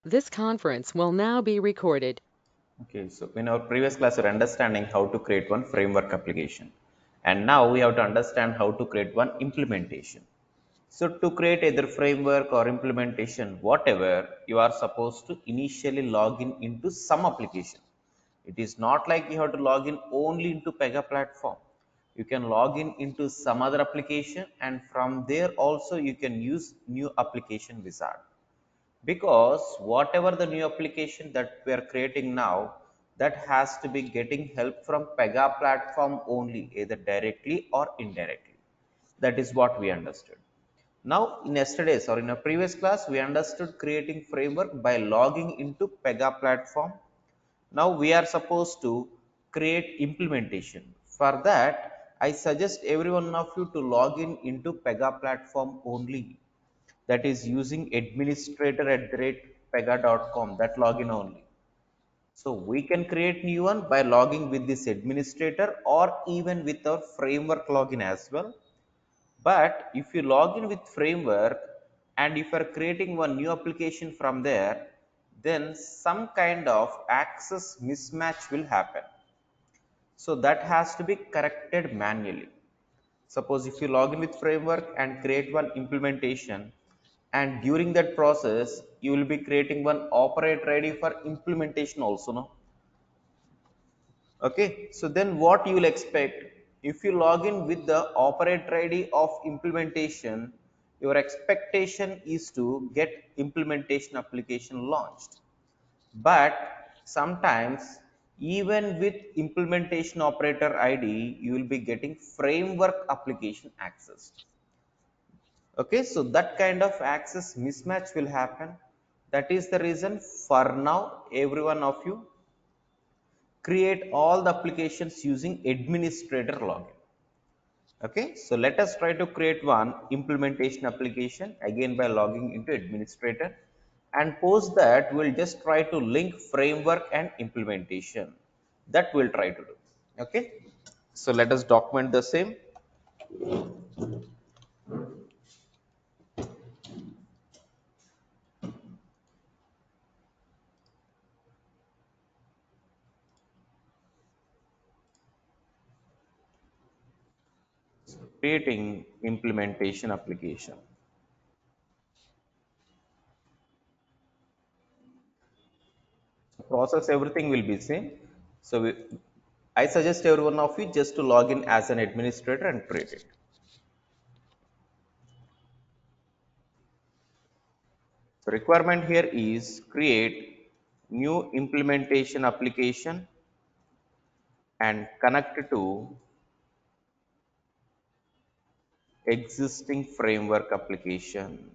This conference will now be recorded. Okay, so in our previous class, we're understanding how to create one framework application. And now we have to understand how to create one implementation. So to create either framework or implementation, whatever, you are supposed to initially log in into some application. It is not like you have to log in only into PEGA platform. You can log in into some other application, and from there also you can use new application wizard, because whatever the new application that we are creating now, that has to be getting help from PEGA platform only, either directly or indirectly. That is what we understood. Now in yesterday's or in a previous class, we understood creating framework by logging into PEGA platform. Now we are supposed to create implementation. For that, I suggest every one of you to log in into PEGA platform only, that is using administrator@pega.com, that login only. So we can create new one by logging with this administrator or even with our framework login as well. But if you log in with framework and if you are creating one new application from there, then some kind of access mismatch will happen. So that has to be corrected manually. Suppose if you log in with framework and create one implementation, and during that process you will be creating one operator ID for implementation also, no? Okay, so then what you will expect, if you log in with the operator ID of implementation, your expectation is to get implementation application launched. But sometimes even with implementation operator ID, you will be getting framework application access. Okay, so that kind of access mismatch will happen. That is the reason, for now, every one of you create all the applications using administrator login. Okay, so let us try to create one implementation application again by logging into administrator, and post that we'll just try to link framework and implementation. That we'll try to do. Okay, so let us document the same. Creating implementation application. Process, everything will be same. So I suggest every one of you just to log in as an administrator and create it. So requirement here is create new implementation application and connect to existing framework application.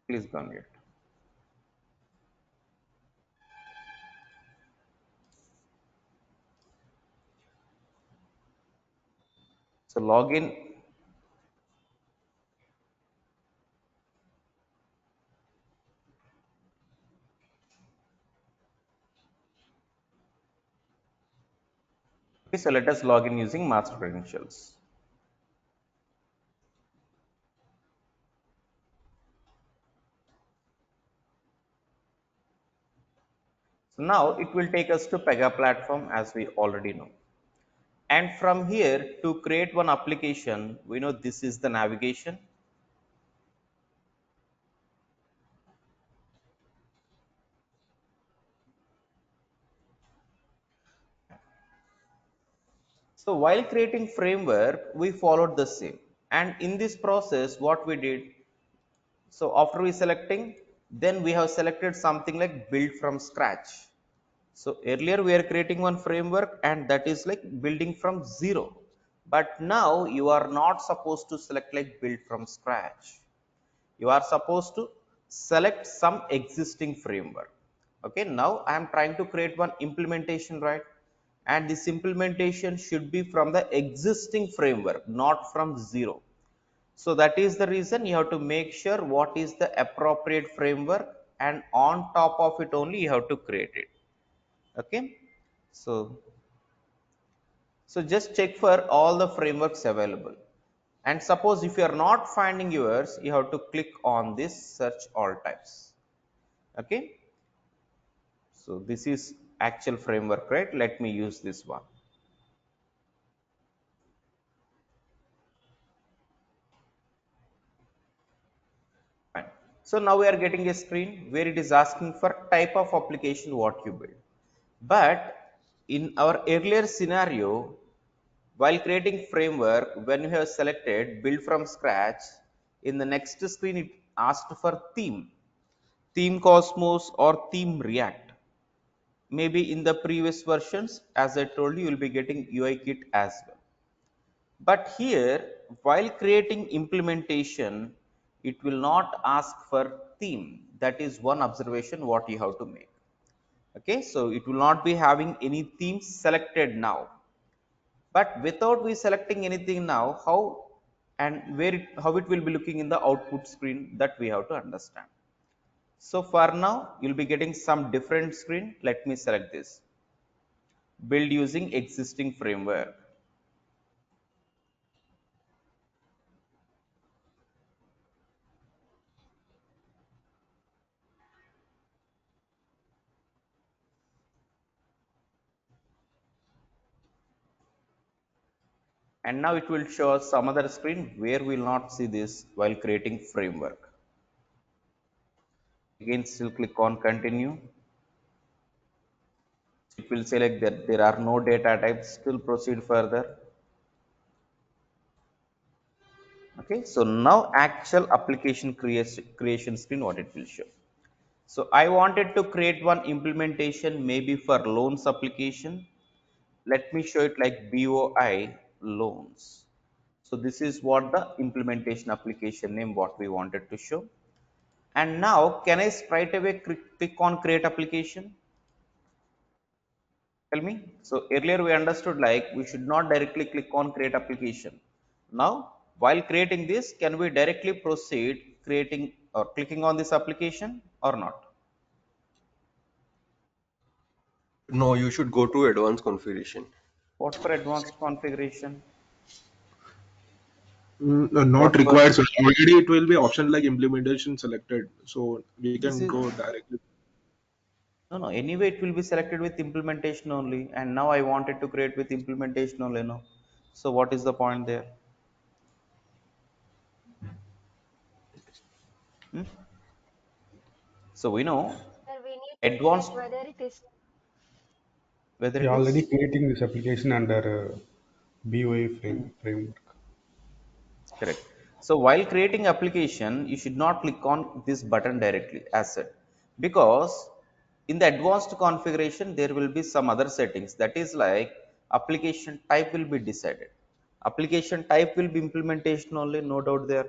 Please go on it. So login. Okay, so let us log in using master credentials. So now it will take us to PEGA platform, as we already know. And from here, to create one application, we know this is the navigation. So while creating framework, we followed the same. And in this process, what we did, so after we selecting, then we have selected something like build from scratch. So earlier we are creating one framework and that is like building from zero. But now you are not supposed to select like build from scratch. You are supposed to select some existing framework. Okay, now I am trying to create one implementation, right? And this implementation should be from the existing framework, not from zero. So that is the reason you have to make sure what is the appropriate framework, and on top of it only you have to create it. Okay, so just check for all the frameworks available. And suppose if you are not finding yours, you have to click on this search all types. Okay, so this is actual framework, right? Let me use this one. Fine. So now we are getting a screen where it is asking for type of application what you build. But in our earlier scenario, while creating framework, when you have selected build from scratch, in the next screen it asked for theme Cosmos or theme React. Maybe in the previous versions, as I told you, you will be getting UI kit as well. But here, while creating implementation, it will not ask for theme. That is one observation what you have to make. Okay, so it will not be having any theme selected now. But without we selecting anything now, how and how it will be looking in the output screen, that we have to understand. So for now, you'll be getting some different screen. Let me select this. Build using existing framework. And now it will show us some other screen where we will not see this while creating framework. Again, still click on continue. It will say like that there are no data types. Still proceed further. Okay, so now actual application creation screen what it will show. So I wanted to create one implementation maybe for loans application. Let me show it like BOI loans. So this is what the implementation application name what we wanted to show. And now can I straight away click on create application? Tell me. So earlier we understood like we should not directly click on create application. Now while creating this, can we directly proceed creating or clicking on this application or not? No, you should go to advanced configuration. What for advanced configuration? No, not What for required. So already it will be option like implementation selected. So we this can is go directly. no, anyway it will be selected with implementation only, and now I wanted to create with implementation only, no. So what is the point there? Hmm? So we know Sir, we need to advanced check whether it is. whether We it are already is. creating this application under BOA Hmm. framework. Correct. So while creating application, you should not click on this button directly as said, because in the advanced configuration there will be some other settings, that is like application type will be decided. Application type will be implementation only, no doubt there,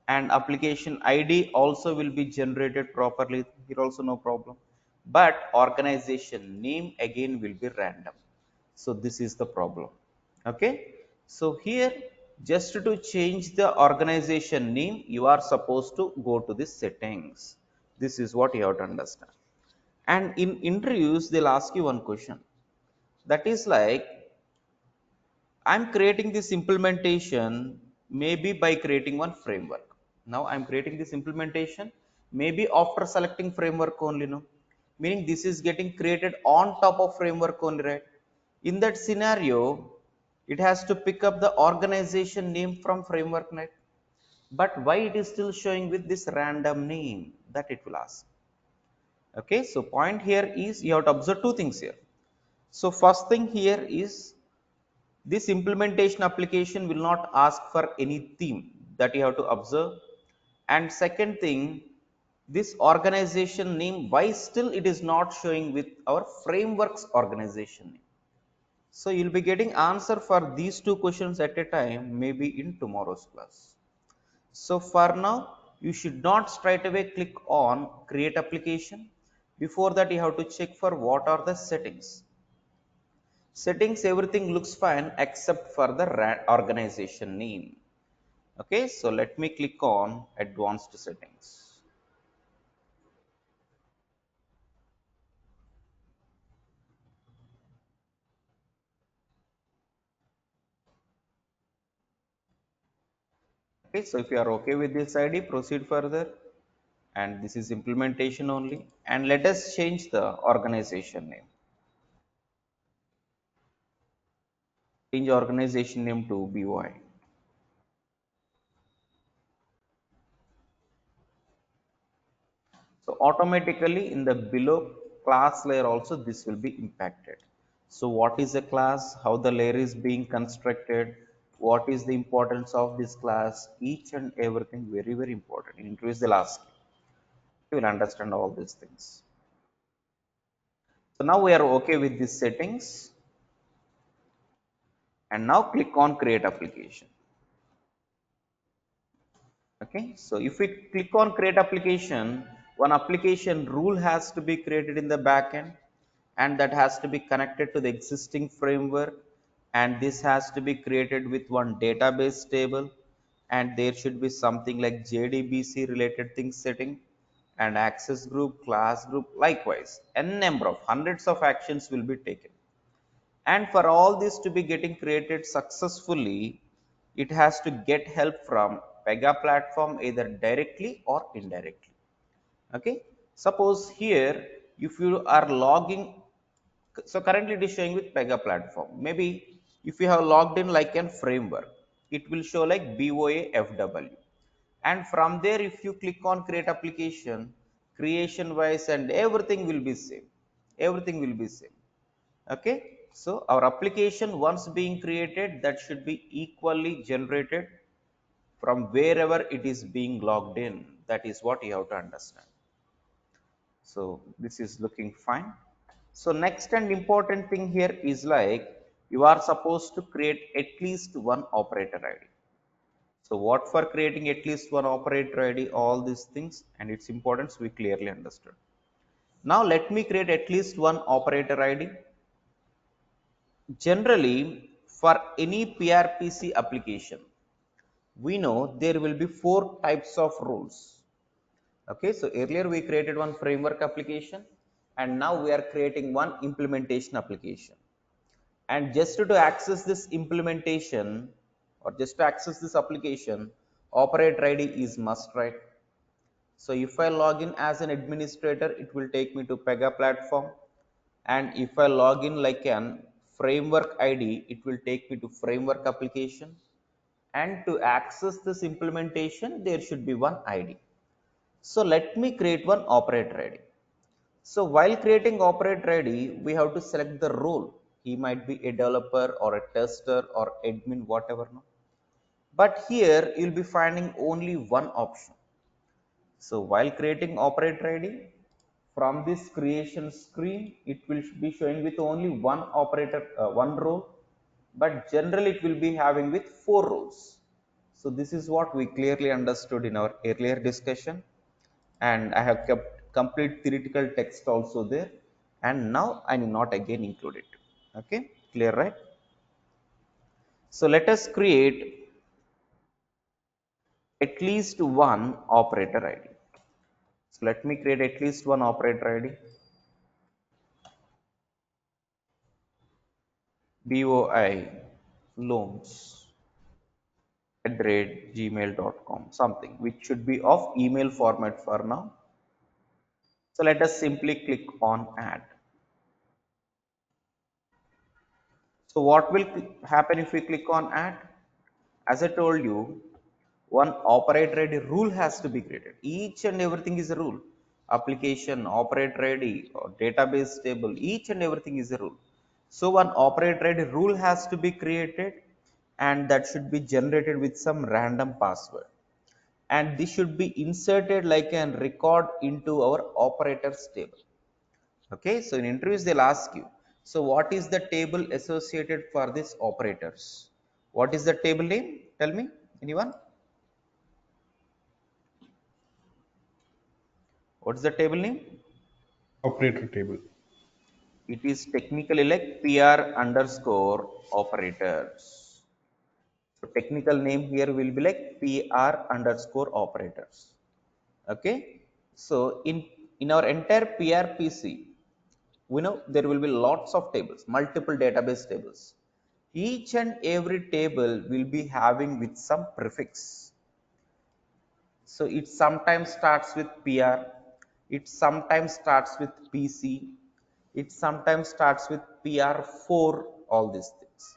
and application ID also will be generated properly. Here also no problem, but organization name again will be random. So this is the problem. Okay, so here just to change the organization name, you are supposed to go to the settings. This is what you have to understand. And in interviews they'll ask you one question, that is like I'm creating this implementation maybe by creating one framework. Now I'm creating this implementation maybe after selecting framework only, no, meaning this is getting created on top of framework only, right? In that scenario it has to pick up the organization name from framework net, but why it is still showing with this random name, that it will ask. Okay, so point here is you have to observe two things here. So first thing here is this implementation application will not ask for any theme, that you have to observe. And second thing, this organization name, why still it is not showing with our frameworks organization name? So you'll be getting answer for these two questions at a time, maybe in tomorrow's class. So for now you should not straight away click on create application. Before that you have to check for what are the settings. Settings, everything looks fine except for the organization name. Okay, so let me click on advanced settings. Okay, so if you are okay with this ID, proceed further. And this is implementation only. And let us change the organization name. Change organization name to BY. So automatically in the below class layer also this will be impacted. So what is a class, how the layer is being constructed, what is the importance of this class, each and everything very, very important. In interviews they'll ask you will understand all these things. So now we are okay with these settings, and now click on create application. Okay, so if we click on create application, one application rule has to be created in the backend, and that has to be connected to the existing framework, and this has to be created with one database table, and there should be something like JDBC related things setting, and access group, class group, likewise n number of hundreds of actions will be taken. And for all this to be getting created successfully, it has to get help from PEGA platform either directly or indirectly. Okay. Suppose here, if you are logging, so currently it is showing with PEGA platform. Maybe if you have logged in like a framework, it will show like BOAFW. And from there, if you click on create application, creation wise and everything will be same. Everything will be same. Okay, so our application once being created, that should be equally generated from wherever it is being logged in. That is what you have to understand. So this is looking fine. So next and important thing here is like you are supposed to create at least one operator ID. So what for creating at least one operator ID, all these things and its importance we clearly understood. Now let me create at least one operator ID. Generally, for any PRPC application, we know there will be 4 types of rules. Okay, so earlier we created one framework application, and now we are creating one implementation application. And just to access this implementation or just to access this application, operator ID is must, right? So if I log in as an administrator, it will take me to PEGA platform. And if I log in like an framework ID, it will take me to framework application. And to access this implementation, there should be one ID. So let me create one operator ID. So while creating operator ID, we have to select the role. He might be a developer or a tester or admin, whatever. No? But here you'll be finding only one option. So while creating operator ID, from this creation screen, it will be showing with only one operator, one role, but generally it will be having with 4 roles. So this is what we clearly understood in our earlier discussion, and I have kept complete theoretical text also there, and now I need not again include it. Okay, clear, right? So let us create at least one operator ID. So let me create at least one operator ID. BOI loans @gmail.com, something which should be of email format for now. So let us simply click on add. So what will happen if we click on add? As I told you, one operator ID rule has to be created. Each and everything is a rule. Application, operator ID, or database table, each and everything is a rule. So one operator ID rule has to be created, and that should be generated with some random password. And this should be inserted like a record into our operators table. Okay, so in interviews they'll ask you, so what is the table associated for these operators? What is the table name? Tell me, anyone? What's the table name? Operator table. It is technically like PR underscore operators. So technical name here will be like PR underscore operators. Okay. So in our entire PRPC, we know there will be lots of tables, multiple database tables. Each and every table will be having with some prefix. So it sometimes starts with PR, it sometimes starts with PC, it sometimes starts with PR4, all these things.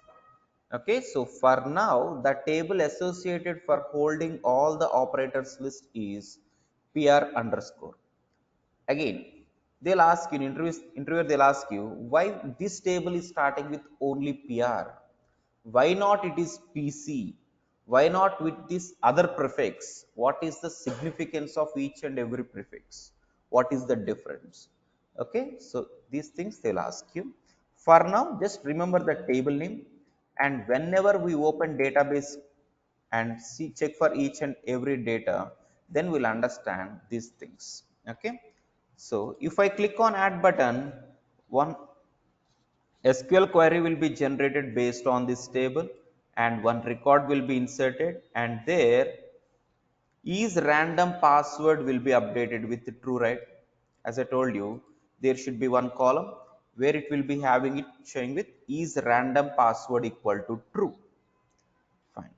Okay, so for now, the table associated for holding all the operators list is PR underscore. Again, they'll ask you in interviewer, they'll ask you why this table is starting with only PR. Why not it is PC? Why not with this other prefix? What is the significance of each and every prefix? What is the difference? Okay, so these things they'll ask you. For now, just remember the table name, and whenever we open database and see check for each and every data, then we'll understand these things. Okay, so if I click on add button, one SQL query will be generated based on this table and one record will be inserted, and there is random password will be updated with true, right? As I told you, there should be one column where it will be having it showing with is random password equal to true. Fine.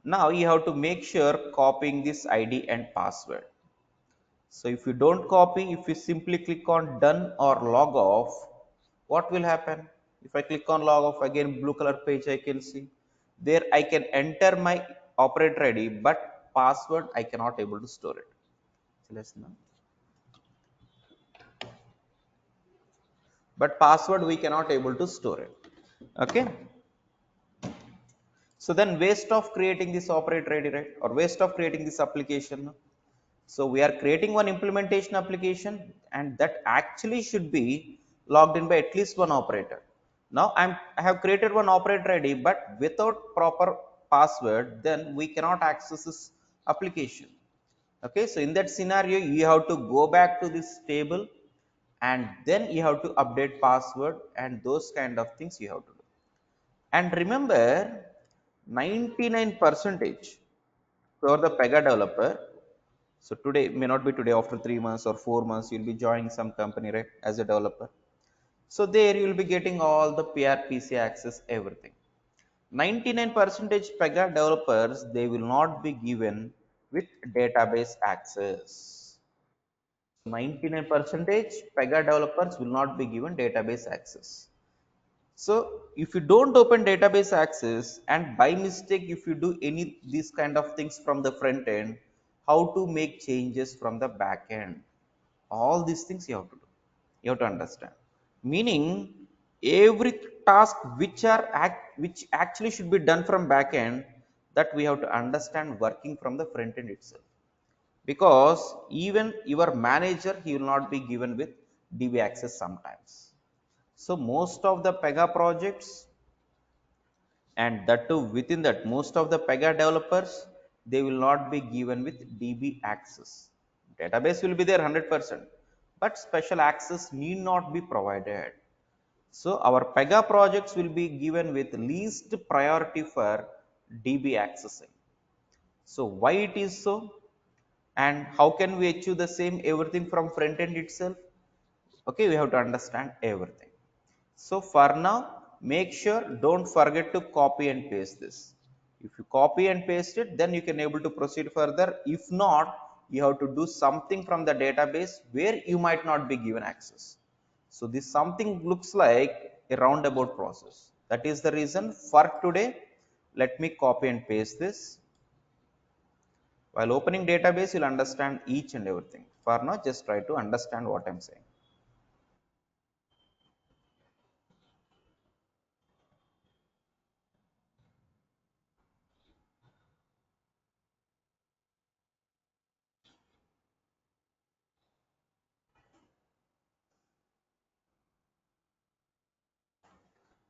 Now you have to make sure copying this ID and password. So if you don't copy, if you simply click on done or log off, what will happen? If I click on log off, again blue color page I can see. There I can enter my operator ID, but password I cannot able to store it. So let's know. But password we cannot able to store it. Okay. So then waste of creating this operator ID, right? Or waste of creating this application. So we are creating one implementation application, and that actually should be logged in by at least one operator. Now I have created one operator ID, but without proper password, then we cannot access this application. Okay, so in that scenario, you have to go back to this table and then you have to update password and those kind of things you have to do. And remember, 99 percentage for the PEGA developer. So today may not be today, after 3 months or 4 months, you'll be joining some company, right, as a developer. So there you'll be getting all the PRPC access, everything. 99 percentage PEGA developers, they will not be given with database access. 99 percentage PEGA developers will not be given database access. So if you don't open database access and by mistake if you do any these kind of things from the front end, how to make changes from the back end, all these things you have to do, you have to understand. Meaning every task which actually should be done from back end, that we have to understand working from the front end itself. Because even your manager, he will not be given with DB access sometimes. So most of the PEGA projects, and that too within that, most of the PEGA developers, they will not be given with DB access. Database will be there 100%, but special access need not be provided. So our PEGA projects will be given with least priority for DB accessing. So why it is so? And how can we achieve the same everything from front end itself? Okay, we have to understand everything. So for now, make sure don't forget to copy and paste this. If you copy and paste it, then you can able to proceed further. If not, you have to do something from the database where you might not be given access. So this something looks like a roundabout process. That is the reason for today. Let me copy and paste this. While opening database, you'll understand each and everything. For now, just try to understand what I'm saying.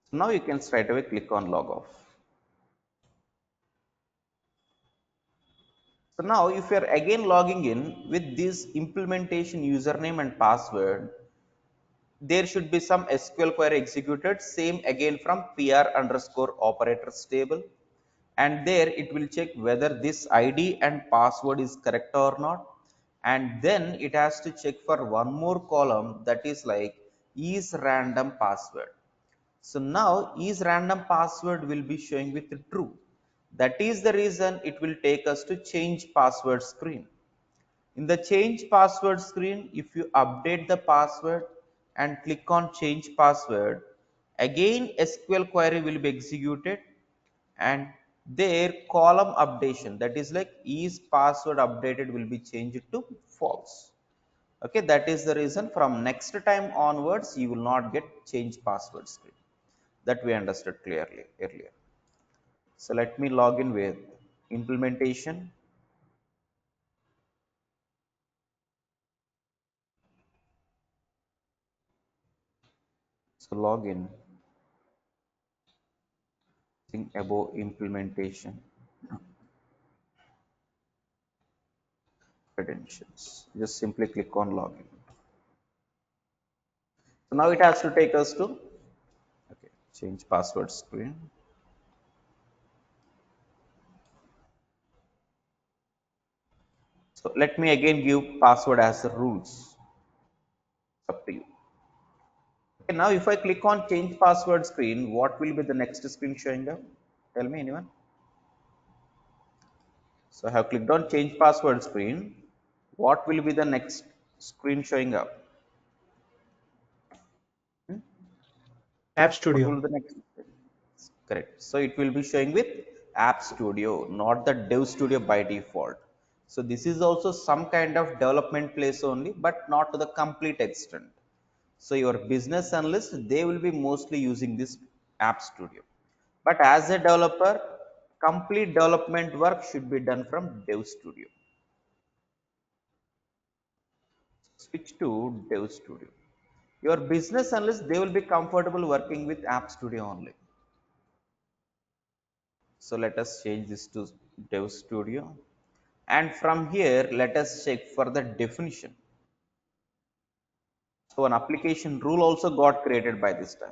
So now you can straight away click on log off. So now if you are again logging in with this implementation username and password, there should be some SQL query executed, same again from PR underscore operators table. And there it will check whether this ID and password is correct or not. And then it has to check for one more column, that is like is random password. So now is random password will be showing with true. That is the reason it will take us to change password screen. In the change password screen, if you update the password and click on change password, again SQL query will be executed, and their column updation, that is like is password updated, will be changed to false. Okay, that is the reason from next time onwards you will not get change password screen. That we understood clearly earlier. So let me log in with implementation. So login, think about implementation credentials. Just simply click on login. So now it has to take us to, okay, change password screen. So let me again give password as the rules. It's up to you. Okay, now if I click on change password screen, what will be the next screen showing up? Tell me, anyone? So I have clicked on change password screen. What will be the next screen showing up? App What will Studio. be the next? Correct. So it will be showing with App Studio, not the Dev Studio by default. So this is also some kind of development place only, but not to the complete extent. So your business analyst, they will be mostly using this App Studio. But as a developer, complete development work should be done from Dev Studio. Switch to Dev Studio. Your business analyst, they will be comfortable working with App Studio only. So let us change this to Dev Studio. And from here, let us check for the definition. So an application rule also got created by this time.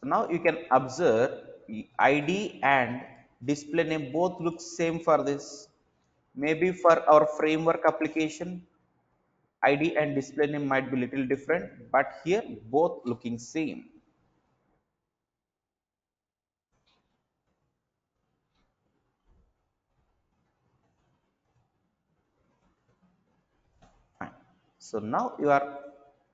So now you can observe the ID and display name both look same for this. Maybe for our framework application, ID and display name might be little different, but here both looking same. Fine. So now you are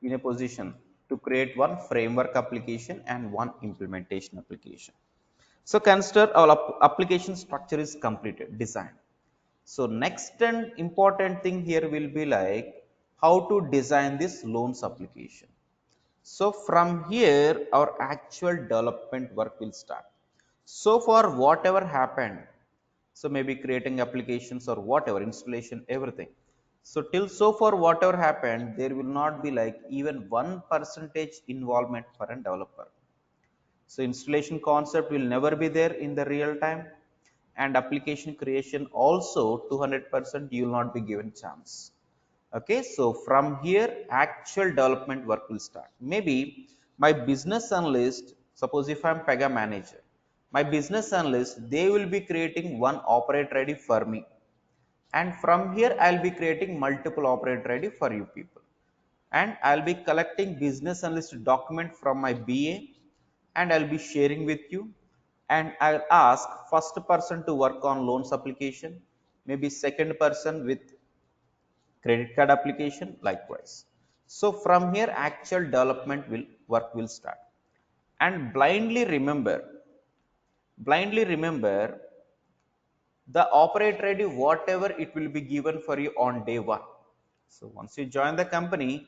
in a position to create one framework application and one implementation application. So consider our application structure is completed, designed. So next and important thing here will be like how to design this loans application. So from here, our actual development work will start. So far, whatever happened, so maybe creating applications or whatever, installation, everything. So till so far, whatever happened, there will not be like even 1% involvement for a developer. So installation concept will never be there in the real time, and application creation also 200% you will not be given chance. Okay, so from here actual development work will start. Maybe my business analyst, suppose if I'm PEGA manager, my business analyst, they will be creating one operator ID for me, and from here I'll be creating multiple operator ID for you people, and I'll be collecting business analyst document from my BA, and I'll be sharing with you, and I'll ask first person to work on loans application, maybe second person with credit card application, likewise. So from here actual development will work will start. And blindly remember the operator ID whatever it will be given for you on day one. So once you join the company,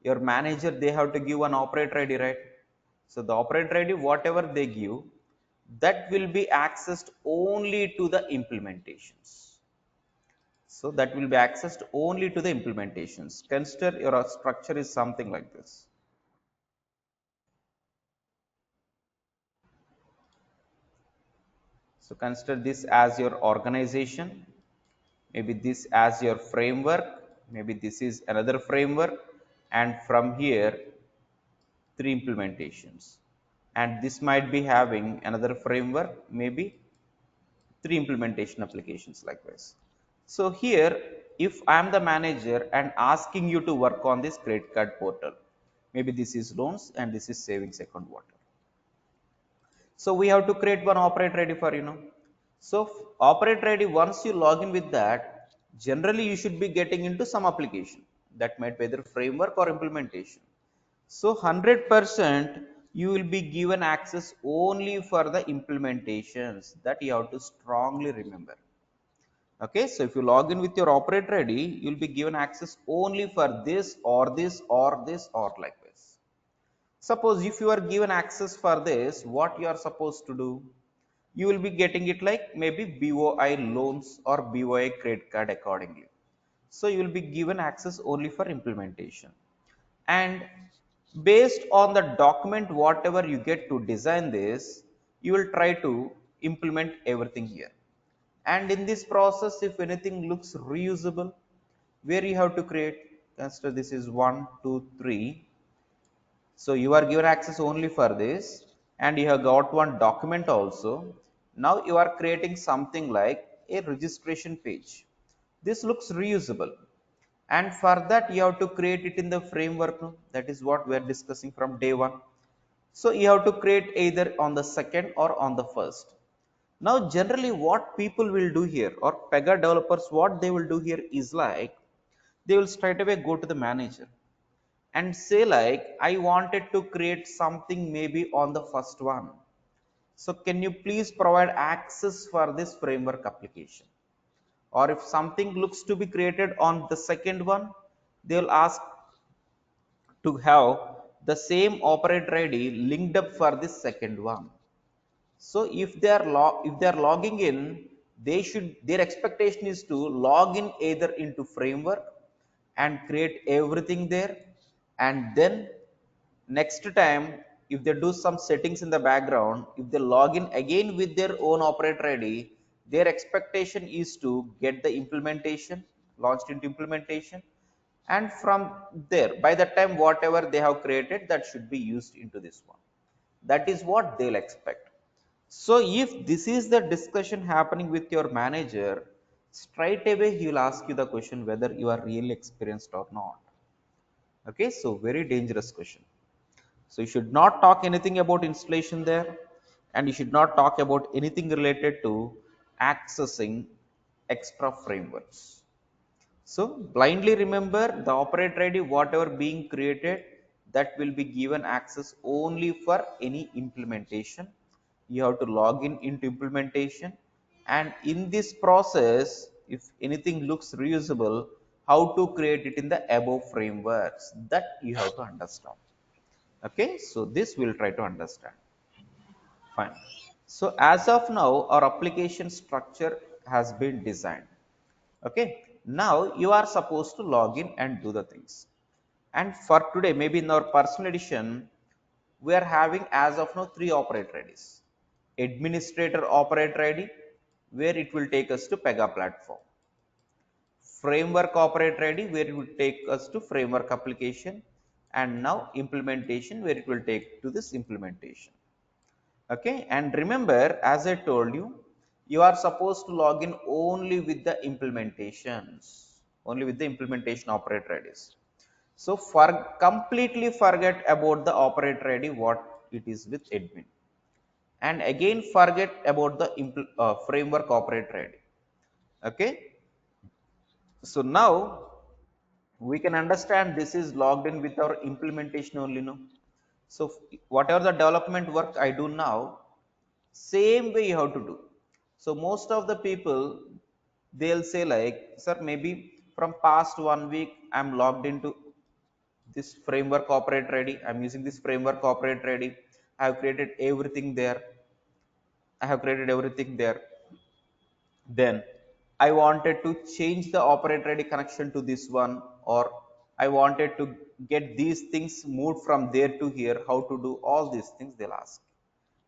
your manager, they have to give an operator ID, right? So the operator ID whatever they give, that will be accessed only to the implementations. So that will be accessed only to the implementations. Consider your structure is something like this. So consider this as your organization, maybe this as your framework, maybe this is another framework, and from here three implementations, and this might be having another framework, maybe three implementation applications, likewise. So here if I am the manager and asking you to work on this credit card portal, maybe this is loans and this is savings account water. So we have to create one operator ready for, So operator ID, once you log in with that, generally you should be getting into some application that might be either framework or implementation. So 100% you will be given access only for the implementations, that you have to strongly remember. Okay, so if you log in with your operator ID, you'll be given access only for this or this or this or likewise. Suppose if you are given access for this, what you are supposed to do? You will be getting it like maybe BOI loans or BOI credit card accordingly. So you will be given access only for implementation. And based on the document, whatever you get to design this, you will try to implement everything here. And in this process, if anything looks reusable, where you have to create, consider this is 1, 2, 3. So you are given access only for this, and you have got one document also. Now you are creating something like a registration page. This looks reusable, and for that you have to create it in the framework. That is what we are discussing from day one. So you have to create either on the second or on the first. Now generally what people will do here, or PEGA developers, what they will do here is like, they will straight away go to the manager and say like, I wanted to create something maybe on the first one. So can you please provide access for this framework application? Or if something looks to be created on the second one, they will ask to have the same operator ID linked up for this second one. So if they are logging in, they should, their expectation is to log in either into framework and create everything there, and then next time if they do some settings in the background, if they log in again with their own operator ID, their expectation is to get the implementation launched into implementation, and from there by that time whatever they have created, that should be used into this one. That is what they'll expect. So if this is the discussion happening with your manager, straight away he will ask you the question whether you are really experienced or not. Okay, so very dangerous question. So you should not talk anything about installation there, and you should not talk about anything related to accessing extra frameworks. So blindly remember the operator ID, whatever being created, that will be given access only for any implementation. You have to log in into implementation, and in this process, if anything looks reusable, how to create it in the above frameworks, that you have to understand. Okay, so this we'll try to understand. Fine. So as of now, our application structure has been designed. Okay, now you are supposed to log in and do the things. And for today, maybe in our personal edition, we are having as of now 3 operator IDs. Administrator operator ID, where it will take us to PEGA platform. Framework operator ID, where it will take us to framework application. And now implementation, where it will take to this implementation. Okay, and remember, as I told you, you are supposed to log in only with the implementations, only with the implementation operator IDs. So for completely forget about the operator ID, what it is with admin, and again forget about the framework operator ID. Okay, so now we can understand this is logged in with our implementation only. No, so whatever the development work I do now, same way you have to do. So most of the people, they'll say like, sir, maybe from past 1 week I'm logged into this framework operator ID, I'm using this framework operator ID, I have created everything there, I have created everything there. Then I wanted to change the operator ID connection to this one, or I wanted to get these things moved from there to here, how to do all these things, they'll ask.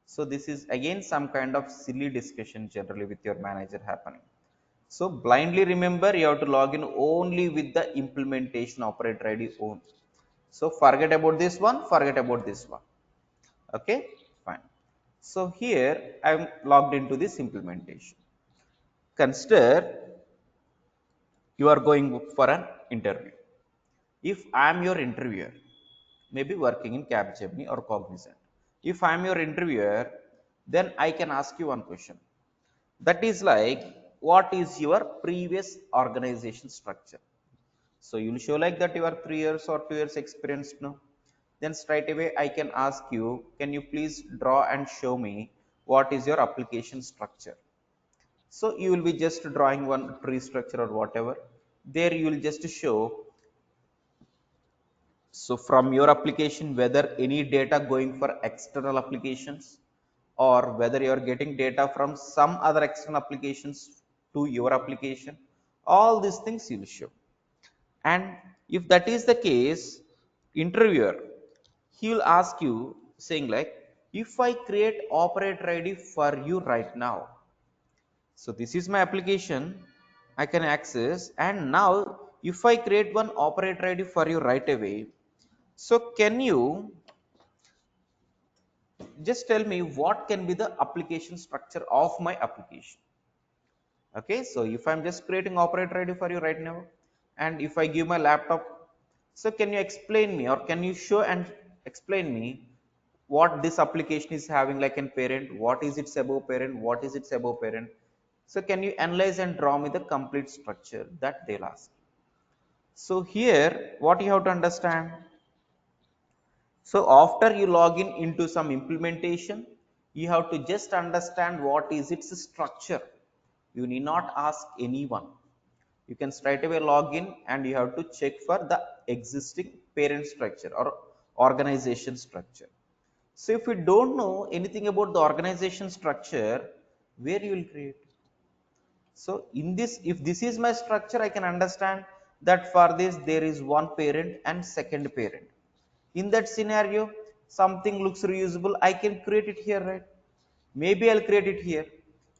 So this is again some kind of silly discussion generally with your manager happening. So blindly remember, you have to log in only with the implementation operator ID only. So forget about this one, forget about this one. Okay, fine. So here I'm logged into this implementation. Consider you are going for an interview. If I am your interviewer, maybe working in Capgemini or Cognizant, if I am your interviewer, then I can ask you one question, That is like, what is your previous organization structure? So you will show like that you are 3 years or 2 years experienced now. Then straight away I can ask you, can you please draw and show me what is your application structure? So you will be just drawing one tree structure or whatever. There you will just show, so from your application, whether any data going for external applications or whether you are getting data from some other external applications to your application, all these things you will show. And if that is the case, interviewer, he will ask you saying like, if I create operator ID for you right now, so this is my application, I can access, and now if I create one operator ID for you right away, so can you just tell me what can be the application structure of my application? Okay, so if I'm just creating operator ID for you right now, and if I give my laptop, so can you explain me, or can you show and explain me what this application is having like in parent, what is its above parent, what is its above parent? So can you analyze and draw me the complete structure that they'll ask. So here what you have to understand, so after you log in into some implementation, you have to just understand what is its structure. You need not ask anyone. You can straight away log in and you have to check for the existing parent structure or organization structure. So if you don't know anything about the organization structure, where you will create? So in this, if this is my structure, I can understand that for this there is one parent and second parent. In that scenario, something looks reusable, I can create it here, right? Maybe I'll create it here.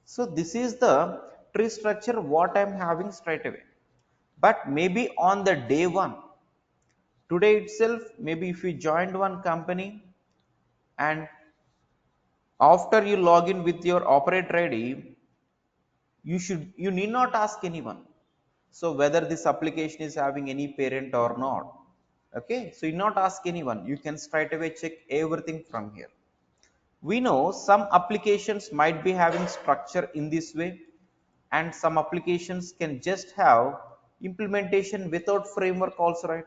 So this is the tree structure what I'm having straight away. But maybe on the day one, today itself, maybe if you joined one company and after you log in with your operator ID, you need not ask anyone. So whether this application is having any parent or not. Okay, so you not ask anyone, you can straight away check everything from here. We know some applications might be having structure in this way, and some applications can just have implementation without framework also, right?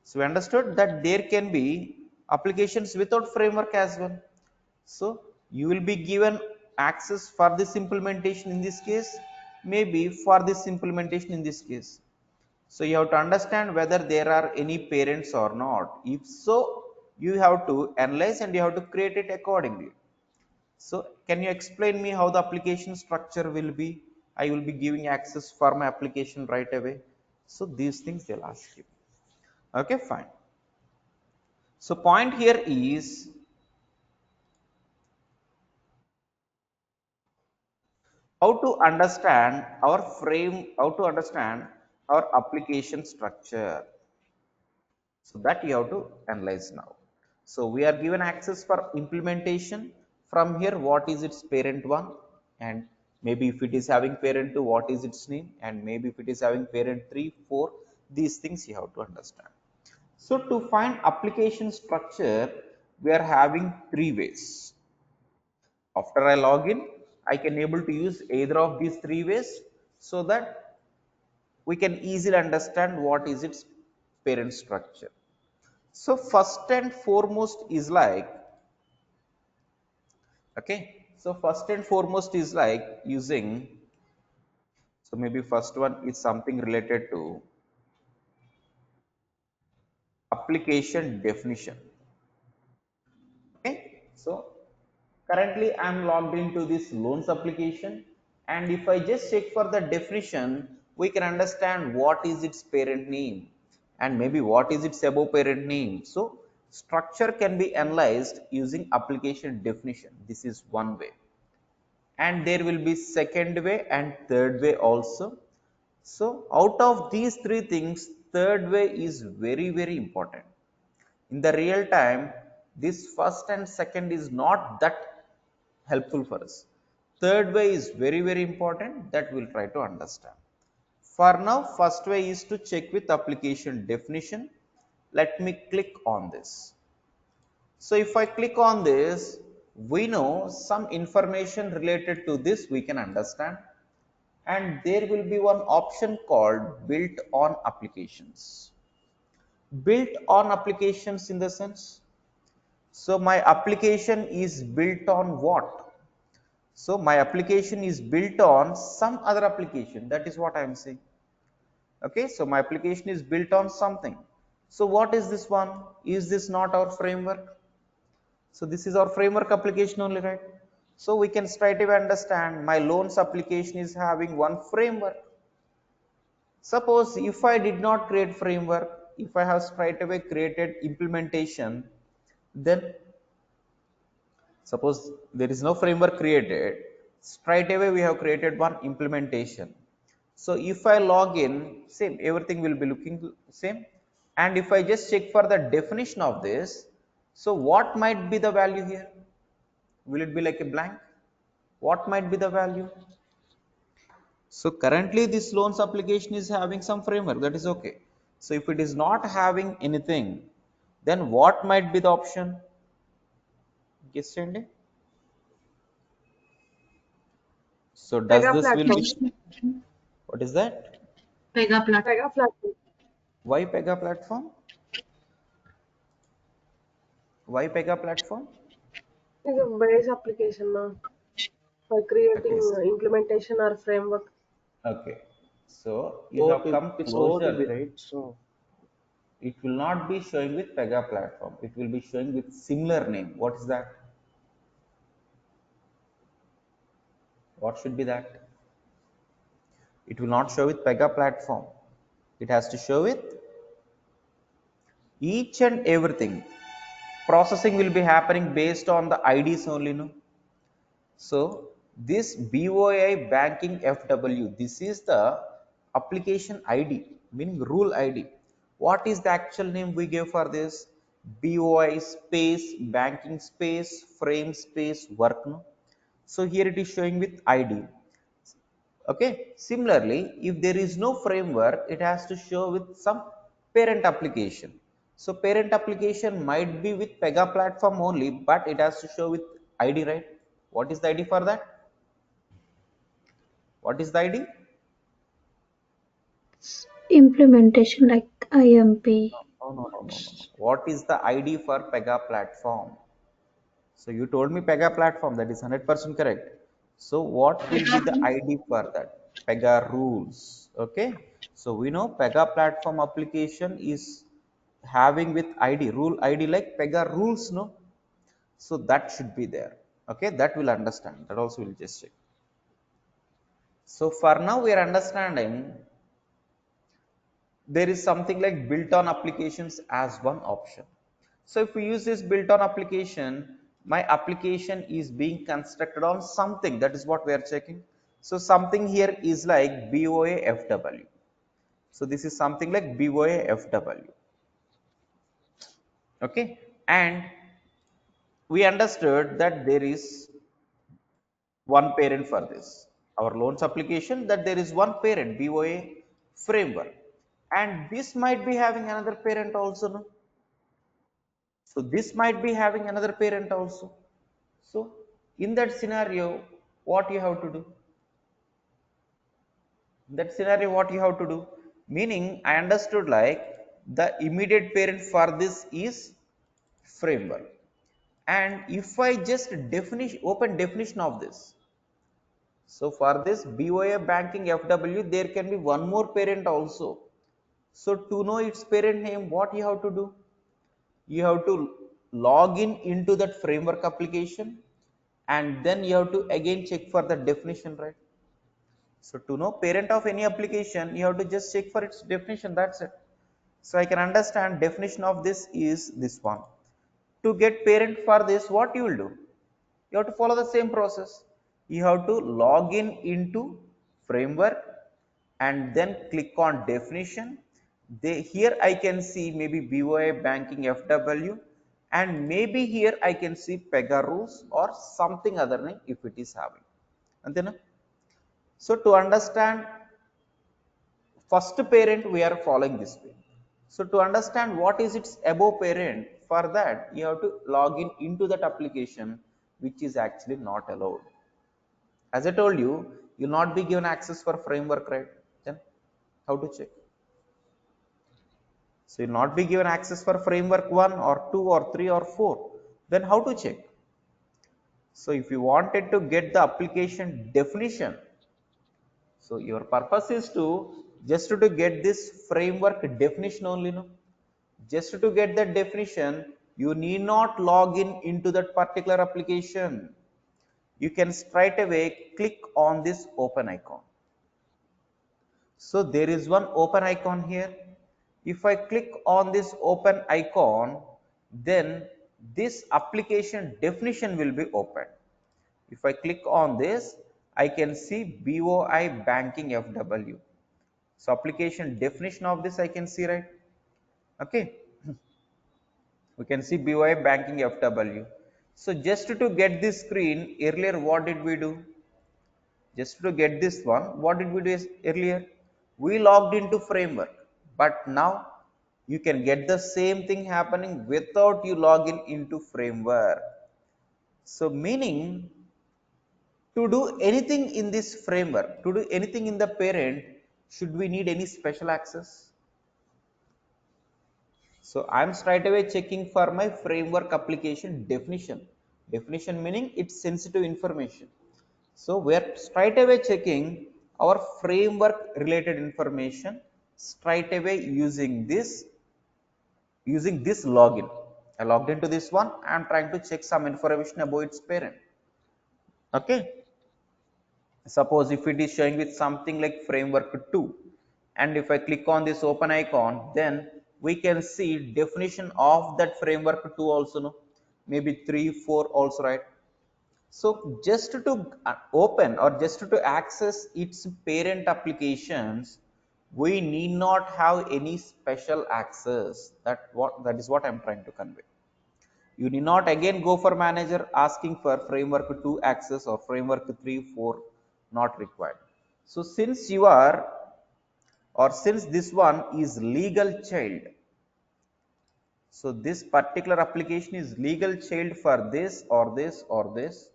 So we understood that there can be applications without framework as well. So you will be given access for this implementation in this case, maybe for this implementation in this case. So you have to understand whether there are any parents or not. If so, you have to analyze and you have to create it accordingly. So can you explain me how the application structure will be? I will be giving access for my application right away. So these things they'll ask you. Okay, fine. So point here is, how to understand our application structure. So that you have to analyze now. So we are given access for implementation. From here, what is its parent one, and maybe if it is having parent 2, what is its name, and maybe if it is having parent 3, 4, these things you have to understand. So to find application structure, we are having 3 ways. After I log in, I can able to use either of these 3 ways, so that we can easily understand what is its parent structure. So first and foremost is like, okay, so first and foremost is like using, so maybe first one is something related to application definition. Okay, so currently I'm logged into this loans application, and if I just check for the definition, we can understand what is its parent name and maybe what is its above parent name. So structure can be analyzed using application definition. This is one way, and there will be second way and third way also. So out of these 3 things, third way is very very important. In the real time, this first and second is not that helpful for us. Third way is very very important, that we'll try to understand. For now, first way is to check with application definition. Let me click on this. So if I click on this, we know some information related to this we can understand, and there will be one option called built on applications. Built on applications in the sense, so my application is built on what? So my application is built on some other application, that is what I am saying. Okay, so my application is built on something. So what is this one? Is this not our framework? So this is our framework application only, right? So we can straight away understand my loans application is having one framework. Suppose if I did not create framework, if I have straight away created implementation, then suppose there is no framework created, straight away we have created one implementation. So if I log in, same, everything will be looking same. And if I just check for the definition of this, so what might be the value here? Will it be like a blank? What might be the value? So currently this loans application is having some framework, that is okay. So if it is not having anything, then what might be the option? Guess, Sandy? So does PEGA this will platform. be, what is that? PEGA platform. Why PEGA platform? Why PEGA platform? It's a base application now for creating Okay, implementation or framework. okay. So you have OOTB, come it's OOTB, closer. right? So It will not be showing with PEGA platform. It will be showing with similar name. What is that? What should be that? It will not show with PEGA platform. It has to show with each and everything. Processing will be happening based on the IDs only, no? So this BOI banking FW, this is the application ID, meaning rule ID. What is the actual name we gave for this? BOI space banking space frame space work, no? So here it is showing with ID. Okay, similarly, if there is no framework, it has to show with some parent application. So parent application might be with PEGA platform only, but it has to show with ID, right? What is the ID for that? What is the ID? Implementation like IMP. No. What is the ID for PEGA platform? So you told me PEGA platform, that is 100% correct. So what will be the ID for that? PEGA rules. Okay. So we know PEGA platform application is having with ID, rule ID like PEGA rules, no? So that should be there. Okay, that will understand. That also will just check. So for now we are understanding there is something like built on applications as one option. So if we use this built on application, my application is being constructed on something, that is what we are checking. So something here is like BOA FW. So this is something like BOA FW. Okay, and we understood that there is one parent for this. Our loans application, that there is one parent BOA framework, and this might be having another parent also, no? So this might be having another parent also. So in that scenario, what you have to do? In that scenario, what you have to do? Meaning, I understood like the immediate parent for this is framework. And if I just open definition of this, so for this BOA banking FW, there can be one more parent also. So to know its parent name, what you have to do? You have to log in into that framework application, and then you have to again check for the definition, right? So to know parent of any application, you have to just check for its definition, that's it. So I can understand definition of this is this one. To get parent for this, what you will do? You have to follow the same process. You have to log in into framework and then click on definition. Here I can see maybe BOI banking FW, and maybe here I can see PEGA rules or something other name if it is having. And then, so to understand first parent, we are following this way. So to understand what is its above parent, for that you have to log in into that application, which is actually not allowed. As I told you, you'll not be given access for framework, right? Then how to check? So you'll not be given access for framework 1 or 2 or 3 or 4. Then how to check? So if you wanted to get the application definition, so your purpose is to just to get this framework definition only, no? Just to get that definition, you need not log in into that particular application. You can straight away click on this open icon. So there is one open icon here. If I click on this open icon, then this application definition will be opened. If I click on this, I can see BOI banking FW. So application definition of this I can see, right? Okay. We can see BOI banking FW. So just to get this screen, earlier what did we do? Just to get this one, what did we do earlier? We logged into framework, but now you can get the same thing happening without you log in into framework. So meaning, to do anything in this framework, to do anything in the parent, should we need any special access? So I'm straight away checking for my framework application definition. Definition meaning it's sensitive information. So we're straight away checking our framework related information straight away using this login. I logged into this one. I'm trying to check some information about its parent. Okay. Suppose if it is showing with something like framework 2, and if I click on this open icon, then we can see definition of that framework 2 also, no? Maybe 3, 4 also, right? So just to open or just to access its parent applications, we need not have any special access. That is what I'm trying to convey. You need not again go for manager asking for framework 2 access or framework 3, 4 not required. So since you are, or since this one is legal child, so this particular application is legal child for this or this or this,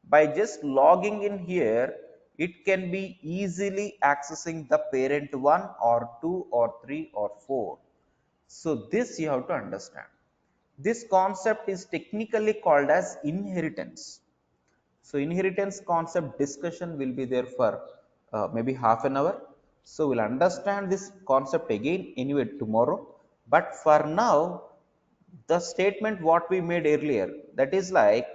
by just logging in here, it can be easily accessing the parent 1 or 2 or 3 or 4. So this you have to understand. This concept is technically called as inheritance. So inheritance concept discussion will be there for maybe half an hour. So we'll understand this concept again anyway tomorrow. But for now, the statement what we made earlier, that is like,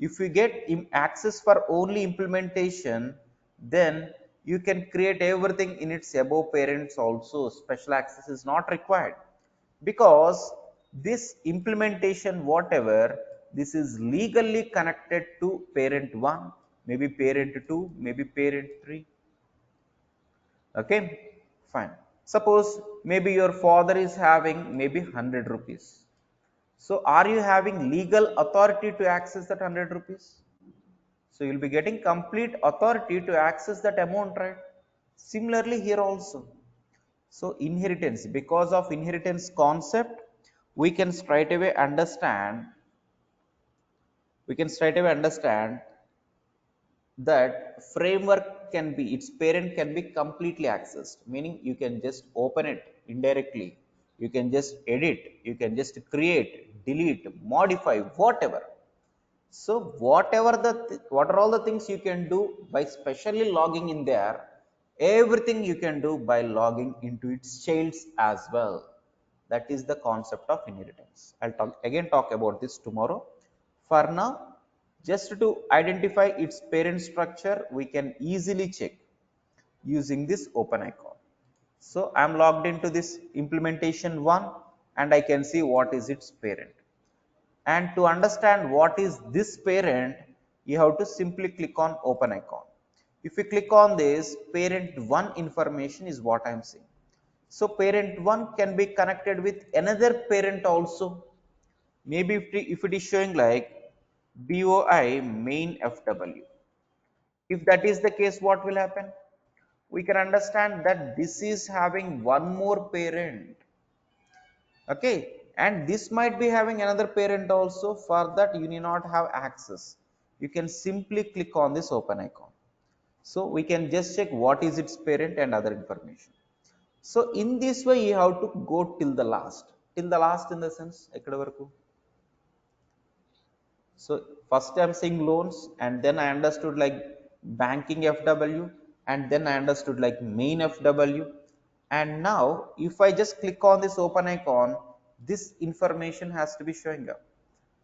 if you get access for only implementation, then you can create everything in its above parents also. Special access is not required, because this implementation whatever, this is legally connected to parent 1, maybe parent 2, maybe parent 3. Okay, fine. Suppose maybe your father is having maybe 100 rupees. So are you having legal authority to access that 100 rupees? So you'll be getting complete authority to access that amount, right? Similarly here also. So inheritance, because of inheritance concept, we can straight away understand that framework can be, its parent can be completely accessed, meaning you can just open it indirectly, you can just edit, you can just create, delete, modify, whatever. So what are all the things you can do by specially logging in there, everything you can do by logging into its childs as well. That is the concept of inheritance. I'll talk about this tomorrow. For now, just to identify its parent structure, we can easily check using this open icon. So I'm logged into this implementation 1 and I can see what is its parent. And to understand what is this parent, you have to simply click on open icon. If you click on this, parent 1 information is what I am seeing. So parent 1 can be connected with another parent also. Maybe if it is showing like BOI main FW. If that is the case, what will happen? We can understand that this is having one more parent. Okay, and this might be having another parent also. For that you need not have access. you can simply click on this open icon. So we can just check what is its parent and other information. So in this way you have to go till the last. Till the last in the sense ekkada varaku. So first I'm saying loans, and then I understood like banking FW, and then I understood like main FW. And now if I just click on this open icon, this information has to be showing up.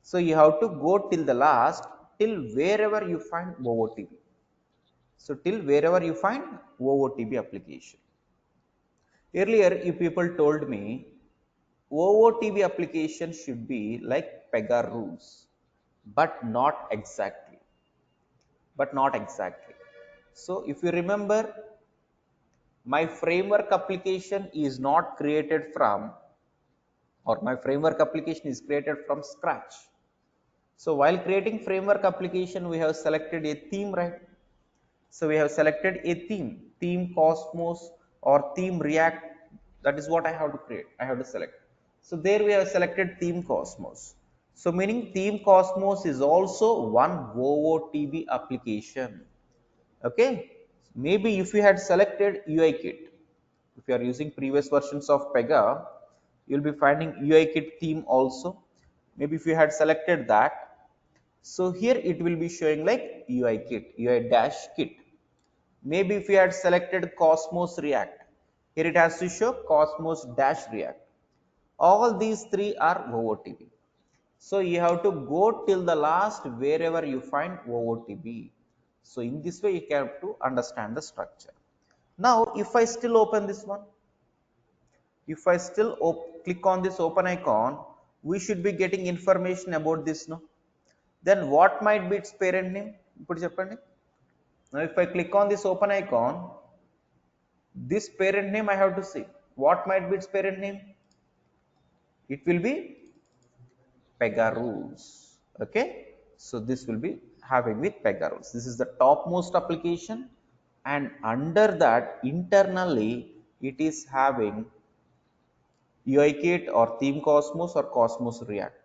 So you have to go till the last, till wherever you find OOTB. So till wherever you find OOTB application. Earlier, you people told me OOTB application should be like PEGA rules, but not exactly. But not exactly. So if you remember, my framework application is not created from, or my framework application is created from scratch. So while creating framework application, we have selected a theme, right? So we have selected a theme Cosmos or theme React. That is what I have to create. I have to select. So there we have selected theme Cosmos. So meaning theme Cosmos is also one OOTB application. Okay. Maybe if you had selected UI kit, if you are using previous versions of PEGA, you'll be finding UI kit theme also. Maybe if you had selected that, so here it will be showing like UI kit, UI dash kit. Maybe if you had selected Cosmos React, here it has to show Cosmos dash React. All these three are OOTB. So you have to go till the last wherever you find OOTB. So in this way you have to understand the structure. Now if I still open this one, if I still click on this open icon, we should be getting information about this, no? Then what might be its parent name? Now if I click on this open icon, this parent name I have to see. What might be its parent name? It will be PEGA rules. Okay. So this will be having with PEGA rules. This is the topmost application, and under that internally it is having UIKit or theme Cosmos or Cosmos React.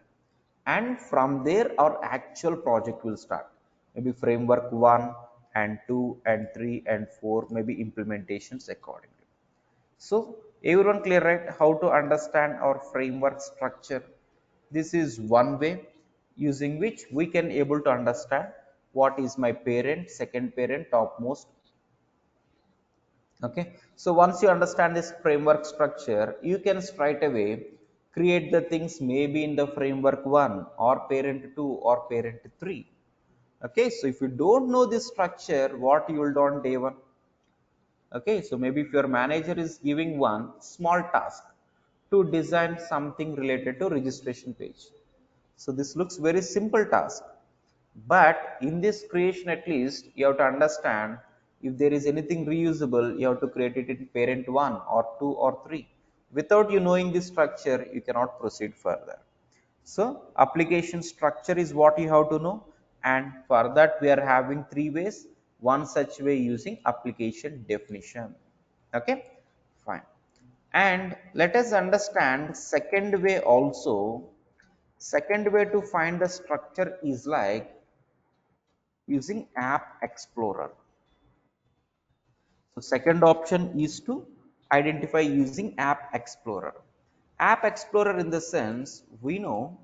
And from there our actual project will start. Maybe framework 1 and 2 and 3 and 4, maybe implementations accordingly. So everyone clear, right, how to understand our framework structure? This is one way using which we can able to understand what is my parent, second parent, topmost. Okay, so once you understand this framework structure, you can straight away create the things maybe in the framework 1 or parent 2 or parent 3. Okay, so if you don't know this structure, what you will do on day one? Okay, so maybe if your manager is giving one small task to design something related to registration page. So this looks very simple task, but in this creation at least you have to understand if there is anything reusable, you have to create it in parent 1 or 2 or 3. Without you knowing this structure, you cannot proceed further. So application structure is what you have to know, and for that we are having three ways. One such way using application definition. Okay, fine. And let us understand second way also. Second way to find the structure is like using App Explorer. So second option is to identify using App Explorer. App Explorer in the sense we know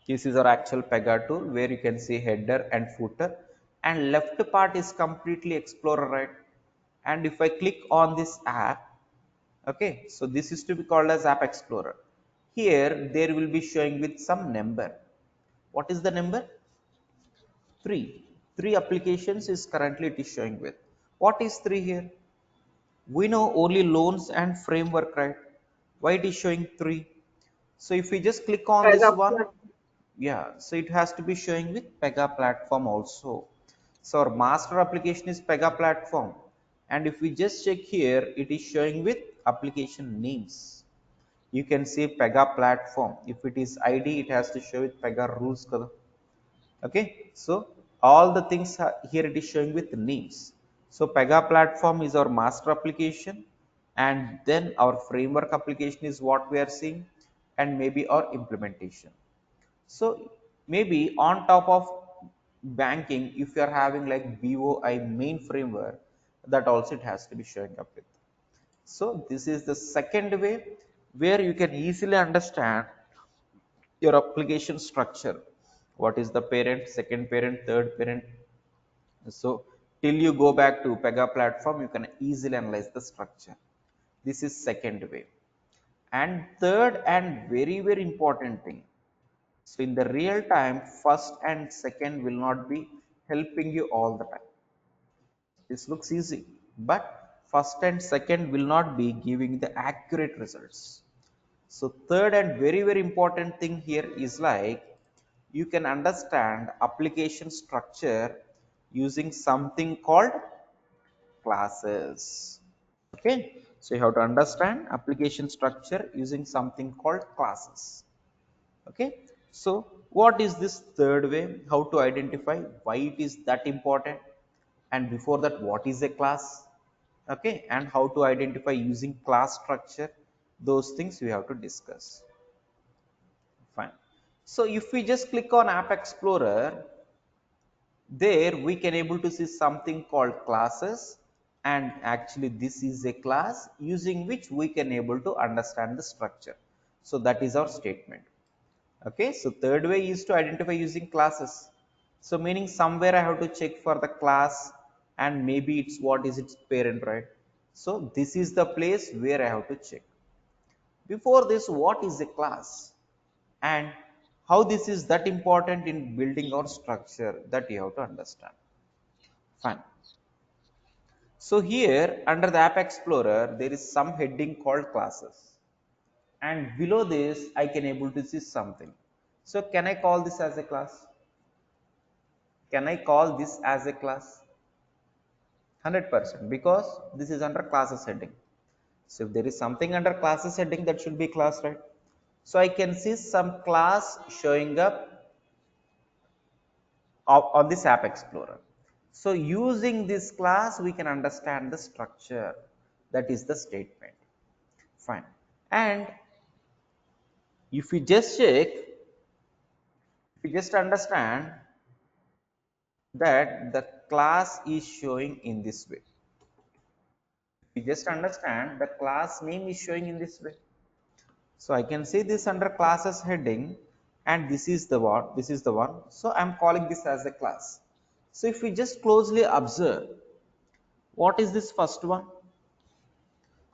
this is our actual PEGA tool where you can see header and footer, and left part is completely Explorer, right? And if I click on this app, okay, so this is to be called as App Explorer. Here there will be showing with some number. What is the number? 3. 3 applications is currently it is showing with. What is 3 here? We know only loans and framework, right? Why it is showing 3? So if we just click on this PEGA one, platform. yeah, so it has to be showing with PEGA platform also. So our master application is PEGA platform, and if we just check here, it is showing with application names. You can see PEGA platform. If it is ID, it has to show with PEGA rules. Okay, so all the things here it is showing with names. So PEGA platform is our master application, and then our framework application is what we are seeing, and maybe our implementation. So maybe on top of banking, if you are having like BOI main framework, that also it has to be showing up with. So this is the second way where you can easily understand your application structure. What is the parent, second parent, third parent? So till you go back to PEGA platform, you can easily analyze the structure. This is second way. And third and very, very important thing. So in the real time, first and second will not be helping you all the time. This looks easy, but first and second will not be giving the accurate results. So third and very, very important thing here is like you can understand application structure using something called classes. Okay, so you have to understand application structure using something called classes. Okay, so what is this third way? How to identify why it is that important? And before that, what is a class? Okay, and how to identify using class structure? Those things we have to discuss. Fine. So if we just click on App Explorer, there we can able to see something called classes, and actually this is a class using which we can able to understand the structure. So that is our statement. Okay, so third way is to identify using classes. So meaning somewhere I have to check for the class, and maybe it's what is its parent, right? So this is the place where I have to check. Before this, what is a class and how this is that important in building our structure, that you have to understand. Fine. So here under the App Explorer, there is some heading called classes, and below this I can able to see something. So can I call this as a class? Can I call this as a class? 100%, because this is under classes heading. So if there is something under classes heading, that should be class, right? So I can see some class showing up on this App Explorer. So using this class, we can understand the structure. That is the statement. Fine. And if we just check, if we just understand that the class is showing in this way. We just understand the class name is showing in this way. So I can see this under classes heading, and this is the one. So I'm calling this as a class. So if we just closely observe, what is this first one?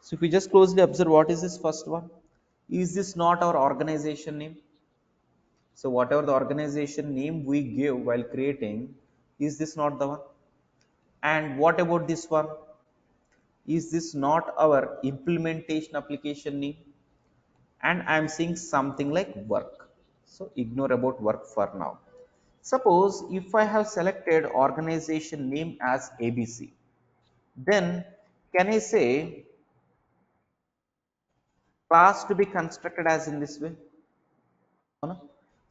So if we just closely observe, what is this first one? Is this not our organization name? So whatever the organization name we give while creating, is this not the one? And what about this one? Is this not our implementation application name? And I'm seeing something like work. So ignore about work for now. Suppose if I have selected organization name as ABC, then can I say class to be constructed as in this way? No?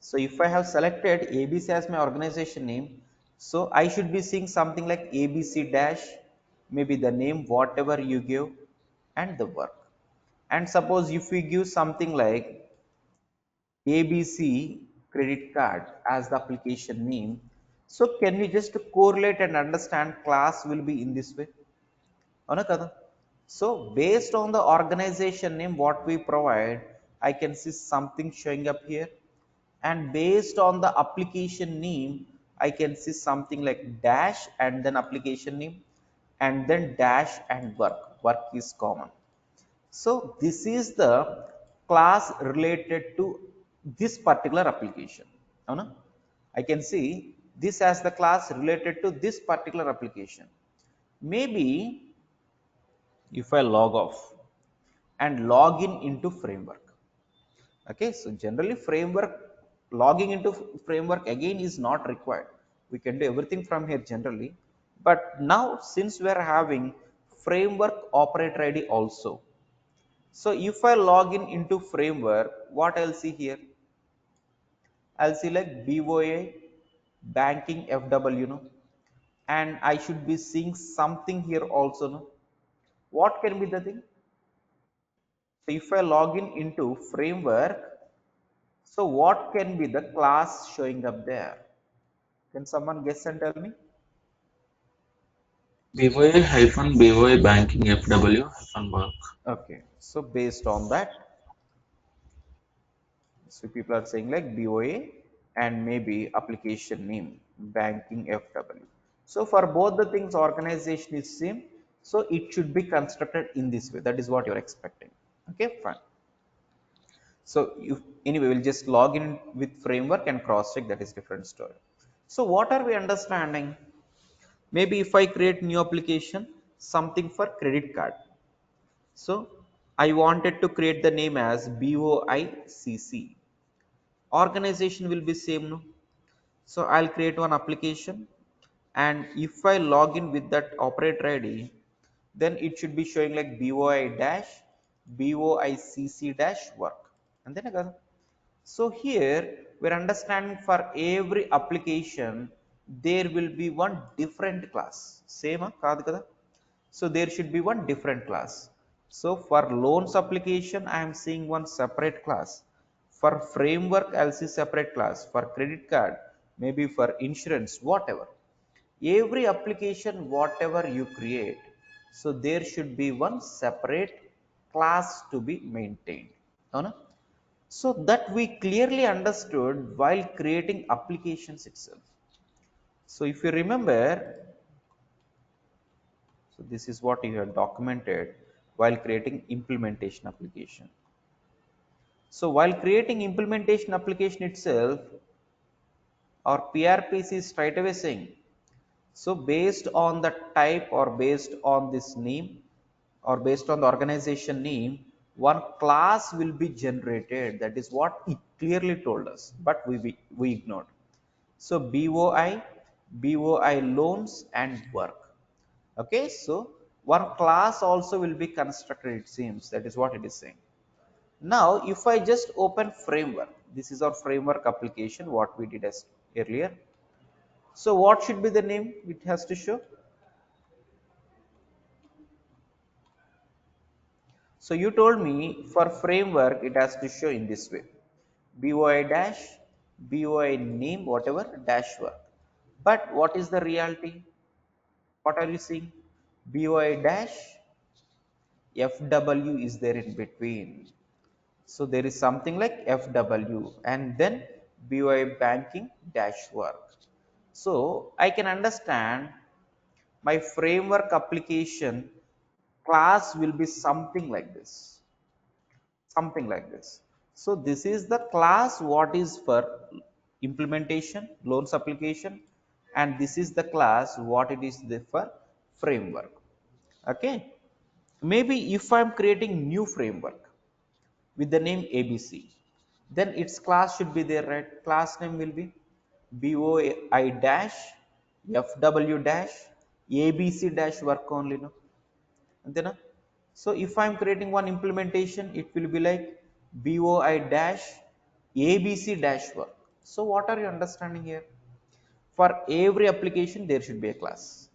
So if I have selected ABC as my organization name, so I should be seeing something like ABC dash, maybe the name whatever you give, and the work. And suppose if we give something like ABC credit card as the application name, so can we just correlate and understand class will be in this way? Avuna kada? So based on the organization name what we provide, I can see something showing up here, and based on the application name I can see something like dash and then application name, and then dash and work is common. So this is the class related to this particular application. Avuna? I can see this as the class related to this particular application. Maybe if I log off and log in into framework. Okay, so generally framework, logging into framework again is not required. We can do everything from here generally, but now since we are having framework operator ID also, so if I log in into framework, what I'll see here, I'll see like BOA banking FW, no, and I should be seeing something here also, no. What can be the thing? So if I log in into framework, So what can be the class showing up there? Can someone guess and tell me? BYA-BYA banking FW -work. Okay, so based on that, so people are saying like BOA and maybe application name banking FW. So for both the things, organization is same, so it should be constructed in this way. That is what you're expecting. Okay, fine. So you anyway we'll just log in with framework and cross check, that is different story. So what are we understanding? Maybe if I create new application, something for credit card. So I wanted to create the name as BOICC. Organization will be same, no? So I'll create one application, and if I log in with that operator ID, then it should be showing like BOI dash BOICC dash work, and then again. So here we're understanding for every application there will be one different class. Same kaadu kada? So there should be one different class. So for loans application I am seeing one separate class. For framework I'll see separate class. For credit card, maybe for insurance, whatever. Every application whatever you create, so there should be one separate class to be maintained. Avuna? So that we clearly understood while creating applications itself. So if you remember, so this is what you have documented while creating implementation application. So while creating implementation application itself, our PRPC is straight away saying, so based on the type or based on this name or based on the organization name, one class will be generated. That is what it clearly told us, but we ignored. So BOI loans and work. Okay, so one class also will be constructed, it seems. That is what it is saying. Now, if I just open framework, this is our framework application, what we did as earlier. So what should be the name it has to show? So you told me for framework it has to show in this way. BOI dash, BOI name, whatever, dash work. But what is the reality? What are you seeing? BOI dash, FW is there in between. So there is something like FW and then BOI banking dash work. So I can understand my framework application class will be something like this. Something like this. So this is the class what is for implementation, loans application, and this is the class what it is for framework. Okay. Maybe if I'm creating new framework with the name ABC, then its class should be there, right? Class name will be BOI dash FW dash ABC dash work only, no? And then, so if I'm creating one implementation, it will be like BOI dash ABC dash work. So what are you understanding here? For every application, there should be a class.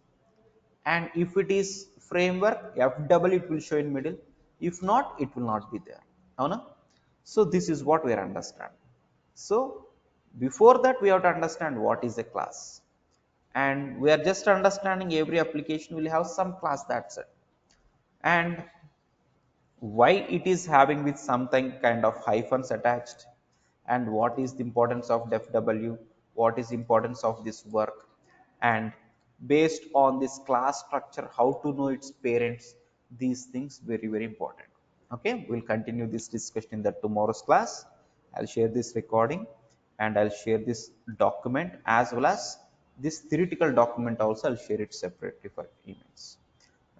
And if it is framework, FW it will show in middle. If not, it will not be there. Avuna? So this is what we are understanding. So before that, we have to understand what is a class. And we are just understanding every application will have some class, that's it. And why it is having with something kind of hyphens attached, and what is the importance of FW, what is the importance of this work, and based on this class structure how to know its parents, these things very important. Okay, we'll continue this discussion in the tomorrow's class. I'll share this recording and I'll share this document as well as this theoretical document also. I'll share it separately for emails.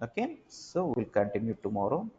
Okay, so we'll continue tomorrow.